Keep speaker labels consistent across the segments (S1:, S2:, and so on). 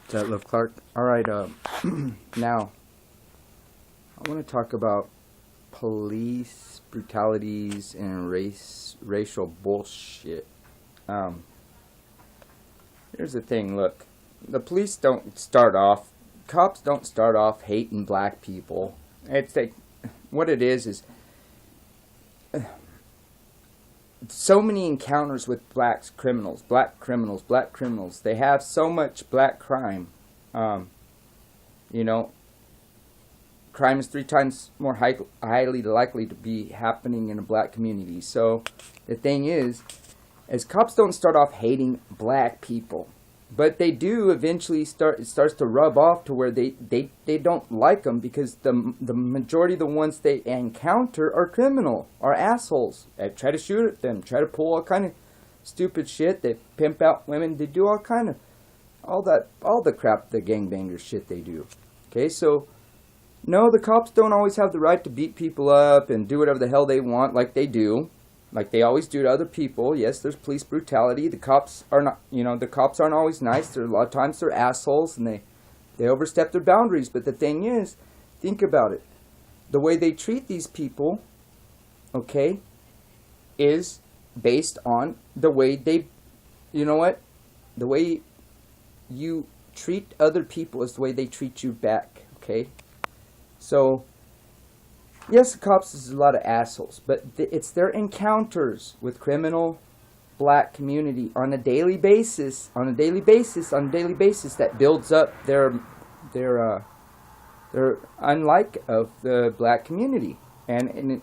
S1: Detlef Clark. All right. Now I want to talk about police brutalities and racial bullshit. Um, Here's the thing. Look, the police don't start off. Cops don't start off hating black people. It's like what it is so many encounters with black criminals. They have so much black crime. You know, crime is 3 times more highly likely to be happening in a black community. So the thing is cops don't start off hating black people, but they do eventually it starts to rub off to where they don't like them, because the majority of the ones they encounter are criminal, are assholes. They try to shoot at them, try to pull all kind of stupid shit. They pimp out women. They do all the crap, the gangbangers shit they do. Okay, so no, the cops don't always have the right to beat people up and do whatever the hell they want, like they do. Like they always do to other people. Yes, there's police brutality. The cops are not, the cops aren't always nice. A lot of times they're assholes and they overstep their boundaries. But the thing is, think about it. The way they treat these people, okay, is based on the way the way you treat other people is the way they treat you back, okay? So yes, the cops is a lot of assholes, but it's their encounters with criminal black community on a daily basis that builds up their unlike of the black community, and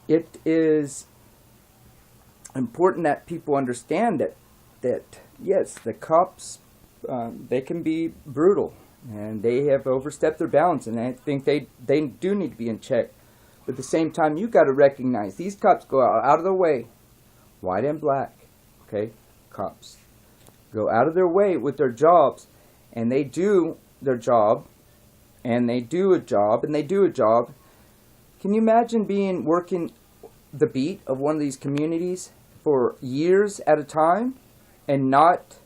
S1: it is important that people understand that yes, the cops they can be brutal. And they have overstepped their bounds, and I think they do need to be in check. But at the same time, you got to recognize these cops go out of their way, white and black, okay, cops go out of their way with their jobs, and they do their job, and they do a job, and they do a job. Can you imagine working the beat of one of these communities for years at a time, and not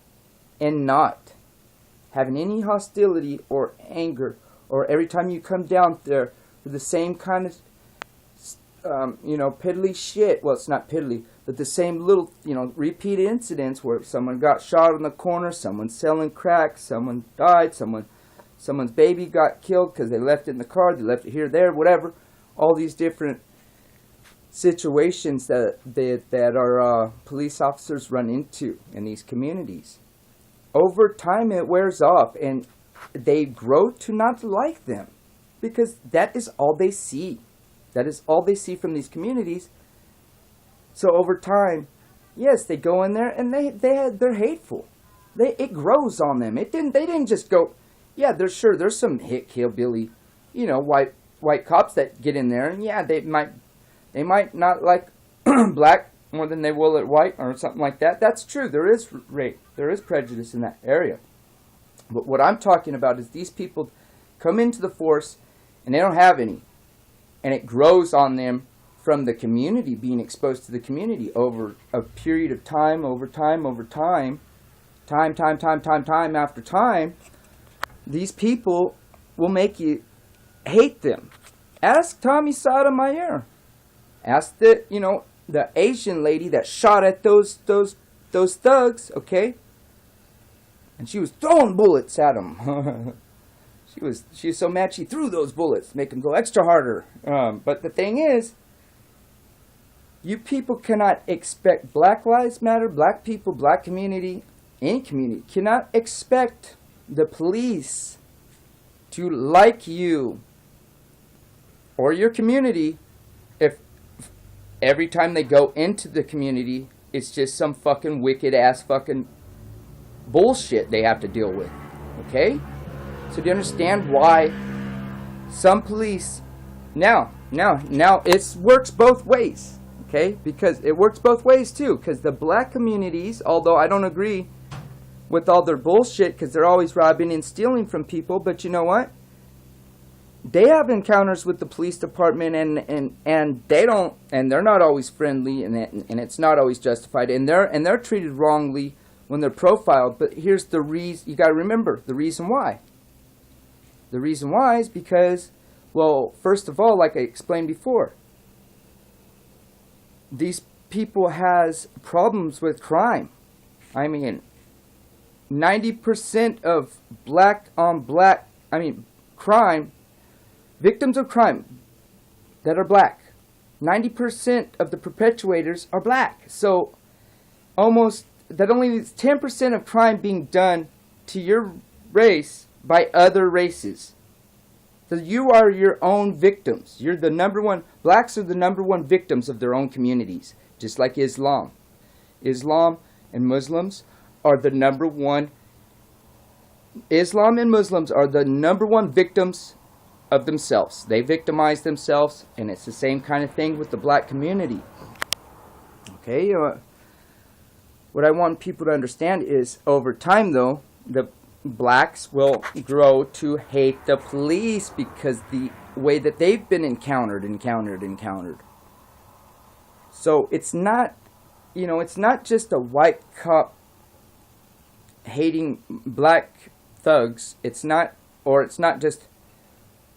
S1: having any hostility or anger, or every time you come down there with the same kind of, piddly shit. Well, it's not piddly, but the same little, repeated incidents where someone got shot on the corner, someone's selling crack, someone died, someone's baby got killed because they left it in the car, they left it here, there, whatever. All these different situations that our police officers run into in these communities. Over time, it wears off, and they grow to not like them, because that is all they see. That is all they see from these communities. So over time, yes, they go in there and they're hateful. It grows on them. They didn't just go. Yeah, there's some hillbilly, white cops that get in there, and yeah, they might not like black more than they will at white or something like that. That's true. There is rape. There is prejudice in that area. But what I'm talking about is these people come into the force and they don't have any. And it grows on them from the community, being exposed to the community over a period of time, time after time. These people will make you hate them. Ask Tommy Sotomayor. Ask the Asian lady that shot at those thugs, okay? And she was throwing bullets at them. she was so mad she threw those bullets, make them go extra harder. But the thing is, you people cannot expect Black Lives Matter, black people, black community, any community, cannot expect the police to like you or your community if every time they go into the community, it's just some fucking wicked ass fucking bullshit they have to deal with. Okay? So do you understand why some police now it works both ways. Okay? Because it works both ways too. Because the black communities, although I don't agree with all their bullshit, because they're always robbing and stealing from people, but you know what? They have encounters with the police department, and they're not always friendly, and it's not always justified, and they're treated wrongly when they're profiled. But here's the reason. You got to remember the reason why. The reason why is because, well, first of all, like I explained before, these people has problems with crime. I mean, 90% of crime, victims of crime that are black, 90% of the perpetuators are black. So almost that only leaves 10% of crime being done to your race by other races. So you are your own victims. You're the number one. Blacks are the number one victims of their own communities, just like Islam. Islam and Muslims are the number one. Islam and Muslims are the number one victims of themselves. They victimize themselves, and it's the same kind of thing with the black community. Okay, what I want people to understand is, over time, though, the blacks will grow to hate the police because the way that they've been encountered. So it's not, it's not just a white cop hating black thugs. It's not just,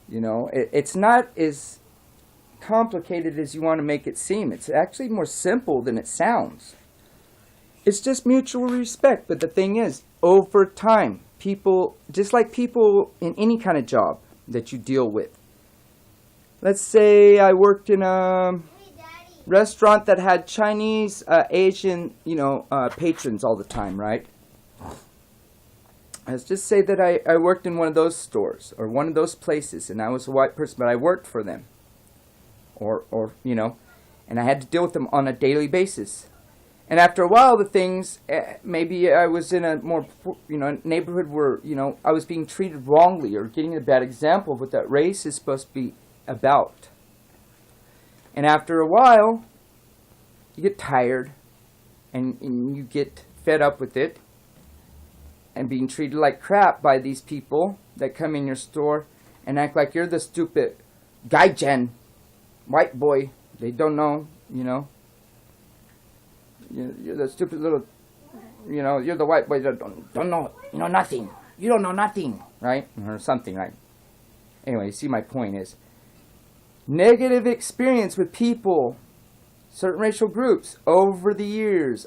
S1: it's not as complicated as you want to make it seem. It's actually more simple than it sounds. It's just mutual respect. But the thing is, over time, people, just like people in any kind of job that you deal with. Let's say I worked in a restaurant that had Chinese, Asian, patrons all the time, right? Let's just say that I worked in one of those stores or one of those places, and I was a white person, but I worked for them. Or and I had to deal with them on a daily basis. And after a while, the things, maybe I was in a more, neighborhood where, I was being treated wrongly or getting a bad example of what that race is supposed to be about. And after a while, you get tired and you get fed up with it and being treated like crap by these people that come in your store and act like you're the stupid gaijin, white boy. They don't know, You're the stupid little, you're the white boy that don't know, nothing. You don't know nothing, right? Or something, right? Anyway, you see my point is, negative experience with people, certain racial groups, over the years.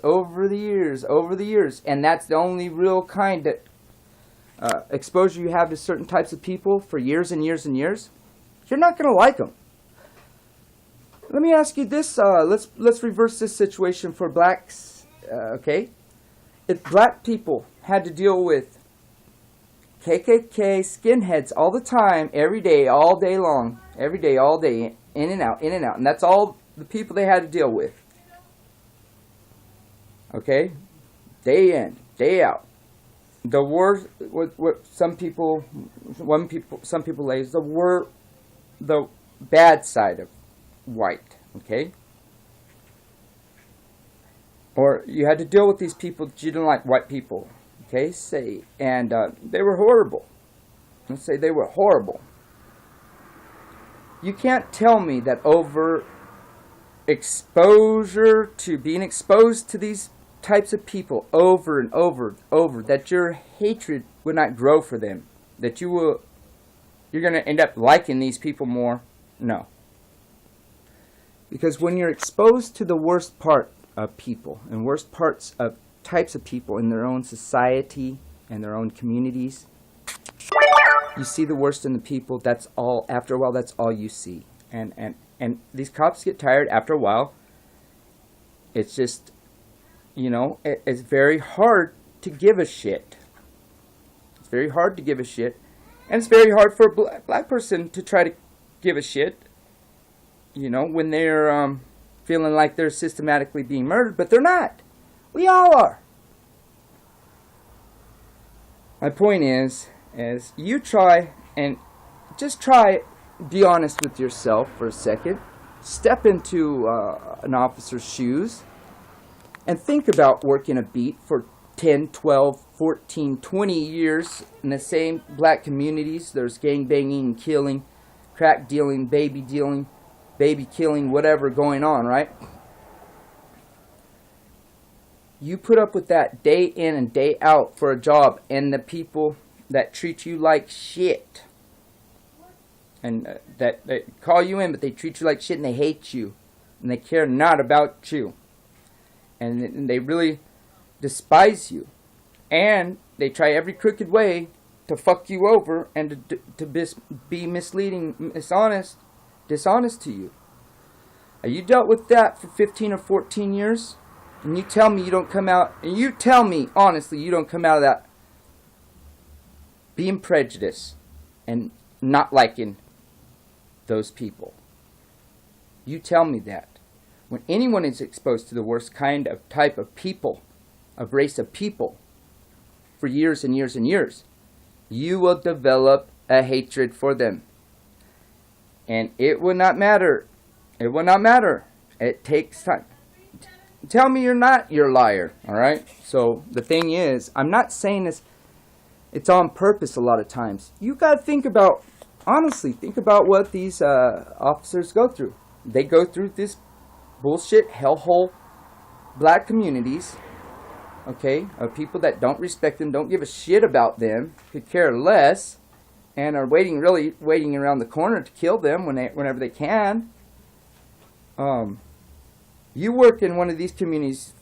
S1: And that's the only real kind that exposure you have to certain types of people for years and years and years. You're not going to like them. Let me ask you this. Let's reverse this situation for blacks. Okay, if black people had to deal with KKK skinheads all the time, every day, all day long, every day, all day, in and out, and that's all the people they had to deal with. Okay, day in, day out. The worst, what some people lay is the bad side of white, okay? Or you had to deal with these people that you didn't like, white people, okay? And they were horrible. Let's say they were horrible. You can't tell me that over exposure to being exposed to these types of people over and over, that your hatred would not grow for them, that you're going to end up liking these people more. No. Because when you're exposed to the worst part of people and worst parts of types of people in their own society and their own communities, you see the worst in the people. That's all. After a while, that's all you see. And these cops get tired after a while. It's just, it's very hard to give a shit. It's very hard to give a shit. And it's very hard for a black person to try to give a shit. When they're feeling like they're systematically being murdered, but they're not. We all are. My point is you try and just be honest with yourself for a second. Step into an officer's shoes and think about working a beat for 10, 12, 14, 20 years in the same black communities. There's gang banging, killing, crack dealing, baby killing, whatever going on, right? you put up with that day in and day out for a job, and the people that treat you like shit, and that call you in, but they treat you like shit, and they hate you, and they care not about you, and they really despise you, and they try every crooked way to fuck you over and to be misleading, dishonest to you. You dealt with that for 15 or 14 years, and you tell me you don't come out, and you tell me, honestly, you don't come out of that being prejudiced and not liking those people. You tell me that. When anyone is exposed to the worst kind of type of people, of race of people, for years and years and years, you will develop a hatred for them. And it will not matter. It will not matter. It takes time. Tell me you're not, you're a liar, alright? So the thing is, I'm not saying this, it's on purpose a lot of times. You gotta think about, honestly, think about what these officers go through. They go through this bullshit hellhole black communities, okay, of people that don't respect them, don't give a shit about them, could care less, and are waiting around the corner to kill them whenever they can. You work in one of these communities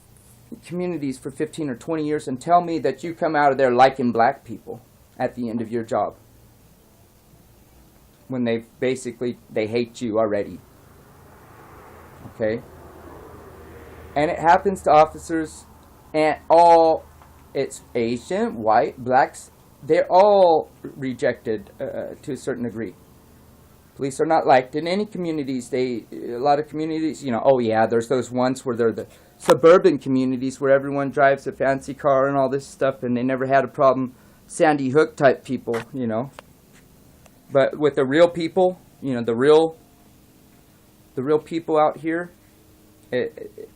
S1: for 15 or 20 years and tell me that you come out of there liking black people at the end of your job, when they hate you already. Okay? And it happens to officers, and it's Asian, white, blacks, they're all rejected to a certain degree. Police are not liked in any communities. A lot of communities, oh yeah, there's those ones where they're the suburban communities where everyone drives a fancy car and all this stuff, and they never had a problem. Sandy Hook type people, But with the real people, the real people out here,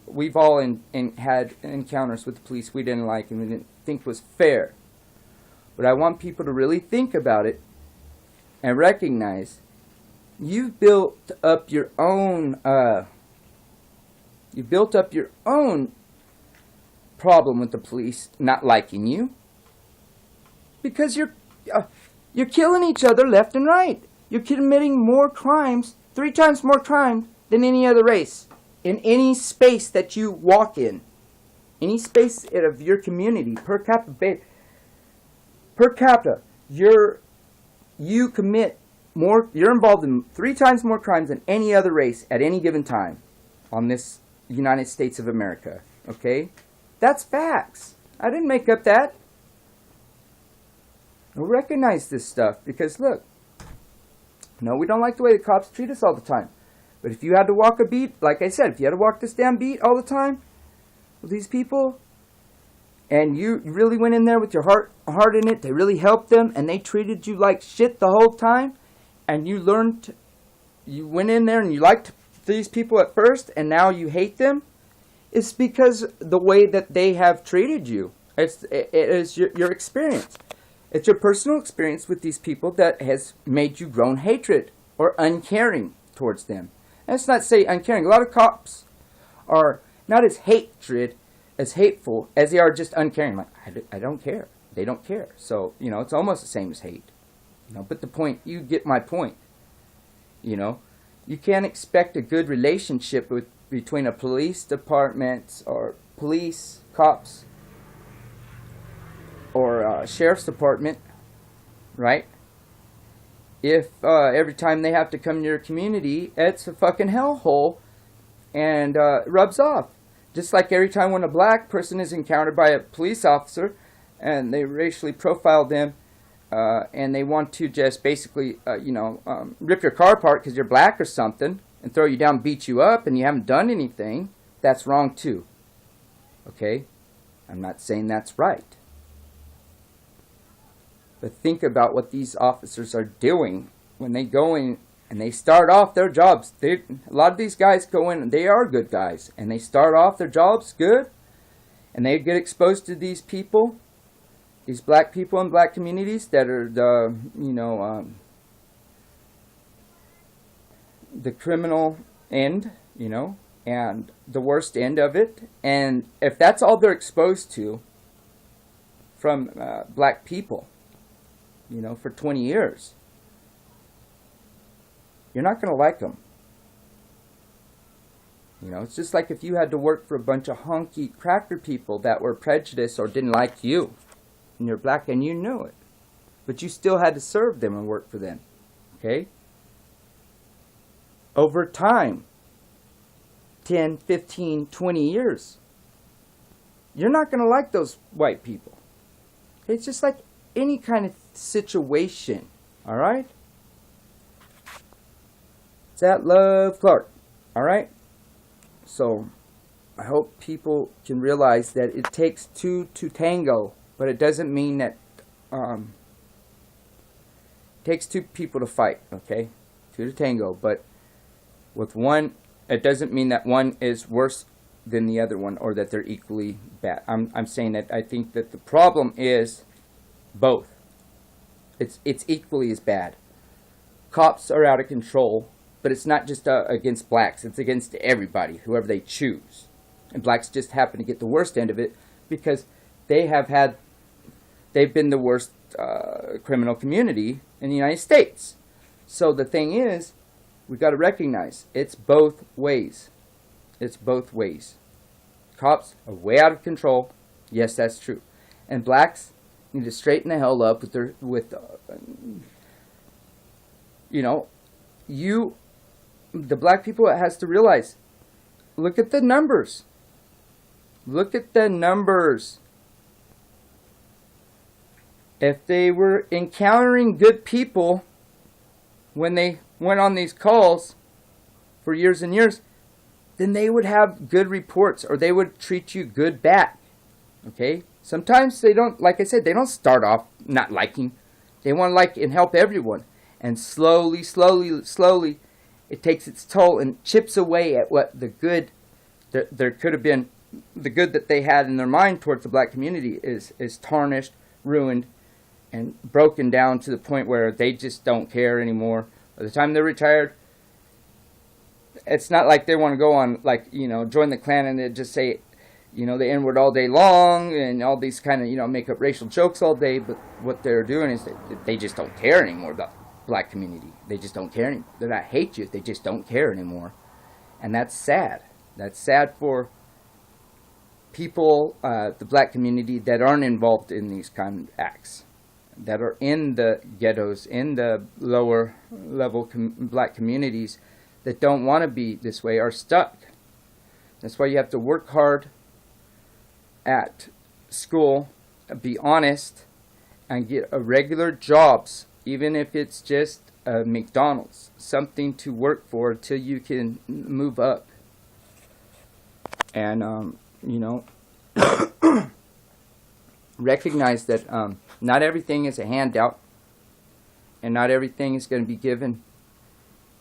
S1: we've all had encounters with the police we didn't like and we didn't think was fair. But I want people to really think about it and recognize you've built up your own problem with the police not liking you, because you're killing each other left and right. You're committing more crimes, 3 times more crimes than any other race in any space that you walk in, any space of your community per capita. You commit more. You're involved in 3 times more crimes than any other race at any given time on this United States of America. Okay, that's facts. I didn't make up that. We'll recognize this stuff because look, no, we don't like the way the cops treat us all the time. But if you had to walk a beat, like I said, if you had to walk this damn beat all the time with these people, and you really went in there with your heart in it, they really helped them, and they treated you like shit the whole time, and you went in there and you liked these people at first, and now you hate them, it's because the way that they have treated you. It is your experience. It's your personal experience with these people that has made you grown hatred or uncaring towards them. And let's not say uncaring. A lot of cops are not as hateful as they are just uncaring. Like, I don't care. They don't care. So, it's almost the same as hate. But the point, you get my point. You can't expect a good relationship between a police department or police, cops, or sheriff's department, right? If every time they have to come to your community, it's a fucking hellhole and rubs off. Just like every time when a black person is encountered by a police officer and they racially profile them and they want to just basically, rip your car apart because you're black or something and throw you down, beat you up, and you haven't done anything, that's wrong too. Okay? I'm not saying that's right. But think about what these officers are doing when they go in and they start off their jobs. A lot of these guys go in and they are good guys. And they start off their jobs good. And they get exposed to these people, these black people in black communities that are the criminal end, and the worst end of it. And if that's all they're exposed to from black people, you know, for 20 years, you're not going to like them. You know, it's just like if you had to work for a bunch of honky cracker people that were prejudiced or didn't like you, and you're black and you knew it, but you still had to serve them and work for them. Okay? Over time, 10, 15, 20 years, you're not going to like those white people. Okay? It's just like any kind of situation. All right? It's that Love Clark. All right? So, I hope people can realize that it takes two to tango, but it doesn't mean that it takes two people to fight, okay? Two to tango, but with one, it doesn't mean that one is worse than the other one or that they're equally bad. I'm saying that I think that the problem is both. It's equally as bad. Cops are out of control. But it's not just against blacks. It's against everybody, whoever they choose. And blacks just happen to get the worst end of it because they've been the worst criminal community in the United States. So the thing is, we've got to recognize it's both ways. It's both ways. Cops are way out of control. Yes, that's true. And blacks need to straighten the hell up the black people has to realize, look at the numbers. Look at the numbers. If they were encountering good people when they went on these calls for years and years, then they would have good reports or they would treat you good back. Okay? Sometimes they don't, like I said, they don't start off not liking. They want to like and help everyone. And slowly, it takes its toll and chips away at what the good there could have been. The good that they had in their mind towards the black community is tarnished, ruined, and broken down to the point where they just don't care anymore. By the time they're retired, it's not like they want to go on, like, you know, join the Klan and they just say, you know, the N-word all day long and all these kind of, you know, make up racial jokes all day. But what they're doing is they just don't care anymore about black community. They just don't care anymore. They don't hate you. They just don't care anymore. And that's sad. That's sad for people, the black community that aren't involved in these kind of acts, that are in the ghettos, in the lower level black communities that don't want to be this way, are stuck. That's why you have to work hard at school, be honest, and get a regular jobs, even if it's just McDonald's, something to work for until you can move up. And, you know, recognize that not everything is a handout, and not everything is going to be given.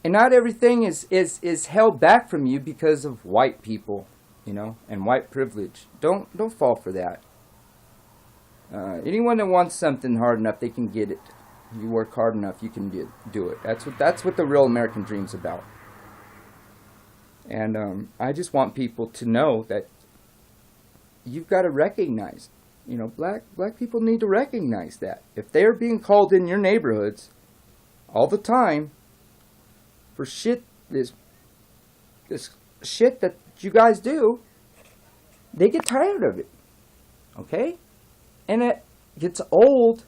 S1: And not everything is held back from you because of white people, you know, and white privilege. Don't fall for that. Anyone that wants something hard enough, they can get it. If you work hard enough, you can do it. That's what the real American dream's about. And I just want people to know that you've got to recognize, you know, black people need to recognize that if they are being called in your neighborhoods all the time for shit, this shit that you guys do, they get tired of it. Okay? And it gets old,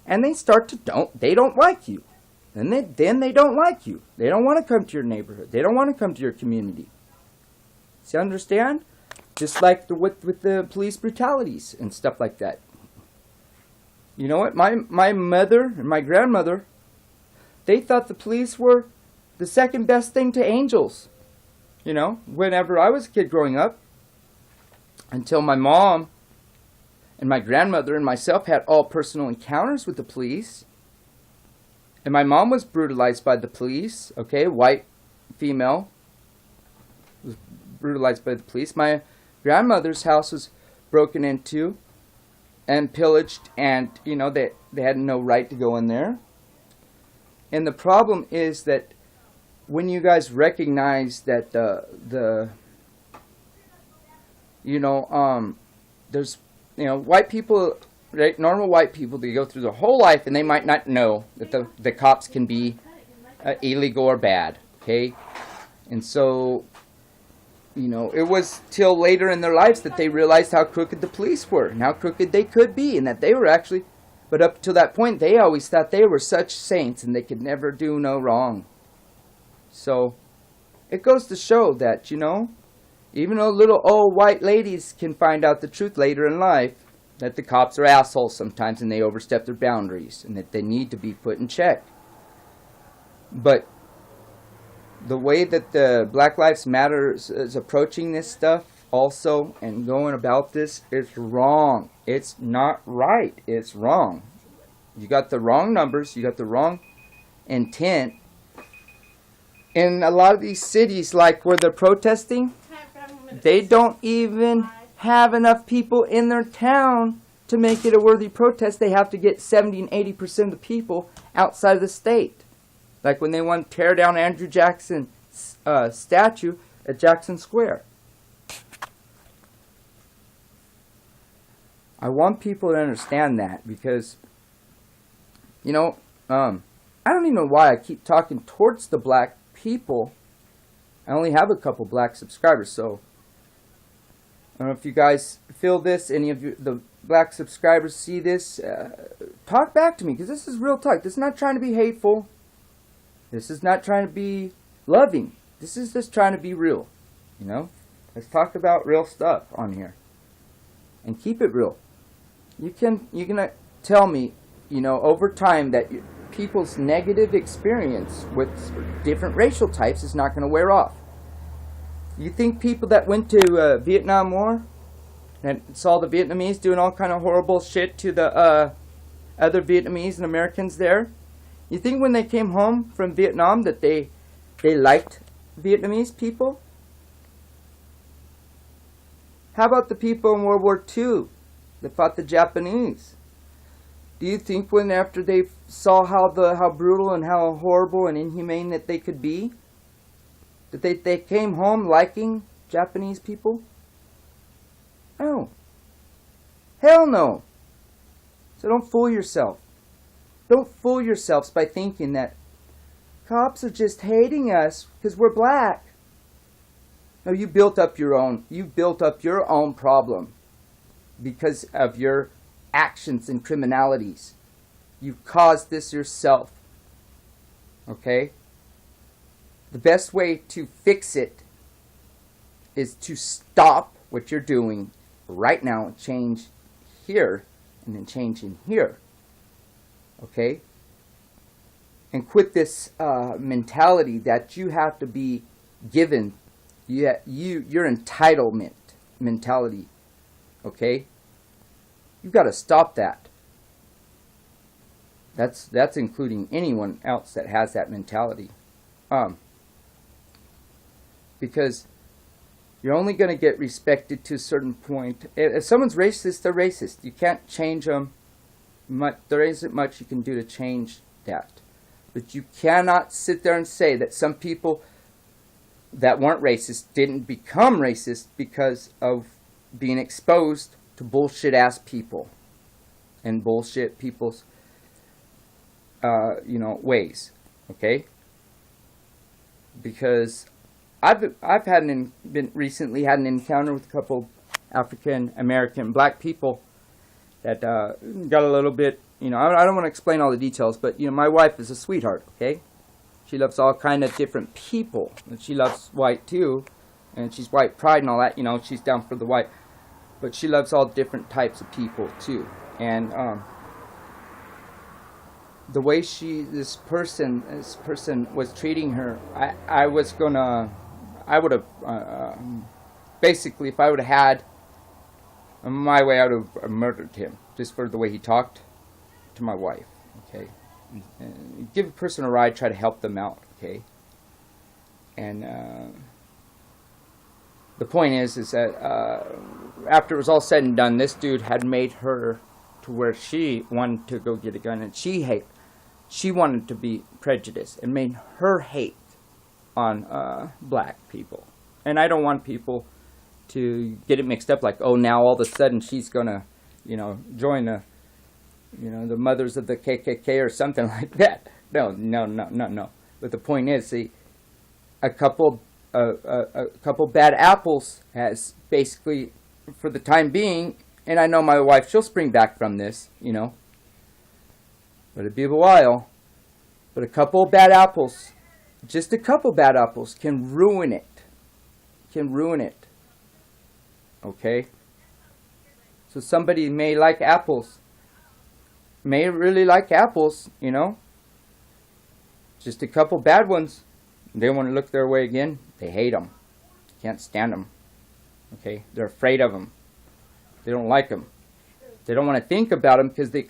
S1: and they start to they don't like you. And then they don't like you. They don't want to come to your neighborhood. They don't want to come to your community. See, understand? Just like with the police brutalities and stuff like that. You know what? My mother and my grandmother, they thought the police were the second best thing to angels. You know, whenever I was a kid growing up, until my mom and my grandmother and myself had all personal encounters with the police. And my mom was brutalized by the police, okay, white female was brutalized by the police. My grandmother's house was broken into and pillaged, and, you know, they had no right to go in there. And the problem is that when you guys recognize that the You know, there's, white people, right, normal white people, they go through their whole life and they might not know that the cops can be illegal or bad, okay? And so, it was till later in their lives that they realized how crooked the police were and how crooked they could be, and that they were actually, but up to that point, they always thought they were such saints and they could never do no wrong. So, it goes to show that, even though little old white ladies can find out the truth later in life, that the cops are assholes sometimes and they overstep their boundaries and that they need to be put in check. But the way that the Black Lives Matter is approaching this stuff also and going about this is wrong. It's not right. It's wrong. You got the wrong numbers. You got the wrong intent. In a lot of these cities, like where they're protesting, they don't even have enough people in their town to make it a worthy protest. They have to get 70 and 80% of the people outside of the state. Like when they want to tear down Andrew Jackson's statue at Jackson Square. I want people to understand that because, I don't even know why I keep talking towards the black people. I only have a couple black subscribers, so I don't know if you guys feel this, any of the black subscribers see this. Talk back to me, because this is real talk. This is not trying to be hateful. This is not trying to be loving. This is just trying to be real. Let's talk about real stuff on here. And keep it real. You're gonna tell me, over time that people's negative experience with different racial types is not going to wear off. You think people that went to Vietnam War and saw the Vietnamese doing all kind of horrible shit to the other Vietnamese and Americans there, you think when they came home from Vietnam that they liked Vietnamese people? How about the people in World War II that fought the Japanese? Do you think when after they saw how brutal and how horrible and inhumane that they could be, that they came home liking Japanese people? No. Hell no. So don't fool yourself. Don't fool yourselves by thinking that cops are just hating us because we're black. No, you built up your own problem because of your actions and criminalities. You've caused this yourself. Okay? The best way to fix it is to stop what you're doing right now and change here and then change in here. Okay? And quit this mentality that you have to be given your entitlement mentality. Okay? You've got to stop that. That's including anyone else that has that mentality. Because you're only going to get respected to a certain point. If someone's racist, they're racist. You can't change them. There isn't much you can do to change that. But you cannot sit there and say that some people that weren't racist didn't become racist because of being exposed to bullshit ass people and bullshit people's ways. Okay? Because I've recently had an encounter with a couple African American black people that got a little bit, I don't want to explain all the details, but my wife is a sweetheart. Okay? She loves all kind of different people, and she loves white too, and she's white pride and all that. She's down for the white, but she loves all different types of people too. And the way this person was treating her, I would have basically, if I would have had my way, I would have murdered him just for the way he talked to my wife. Okay. Give a person a ride, try to help them out, okay? And the point is that after it was all said and done, this dude had made her to where she wanted to go get a gun, and she wanted to be prejudiced, and made her hate on black people. And I don't want people to get it mixed up like, oh, now all of a sudden she's gonna, join the mothers of the KKK or something like that. No. But the point is, see, a couple bad apples has basically, for the time being, and I know my wife, she'll spring back from this, but it'd be a while. But a couple bad apples, just a couple bad apples can ruin it. Okay? So somebody may like apples, may really like apples, just a couple bad ones. They want to look their way again. They hate them. Can't stand them. Okay? They're afraid of them. They don't like them. They don't want to think about them because the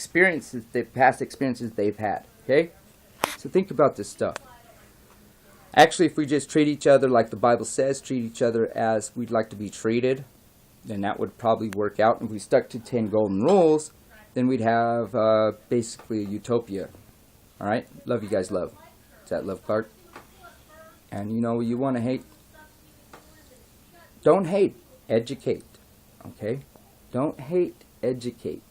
S1: past experiences they've had. Okay? So think about this stuff. Actually, if we just treat each other like the Bible says, treat each other as we'd like to be treated, then that would probably work out. If we stuck to 10 golden rules, then we'd have basically a utopia. All right? Love you guys, love. Is that Love Clark? And you want to hate. Don't hate. Educate. Okay? Don't hate. Educate.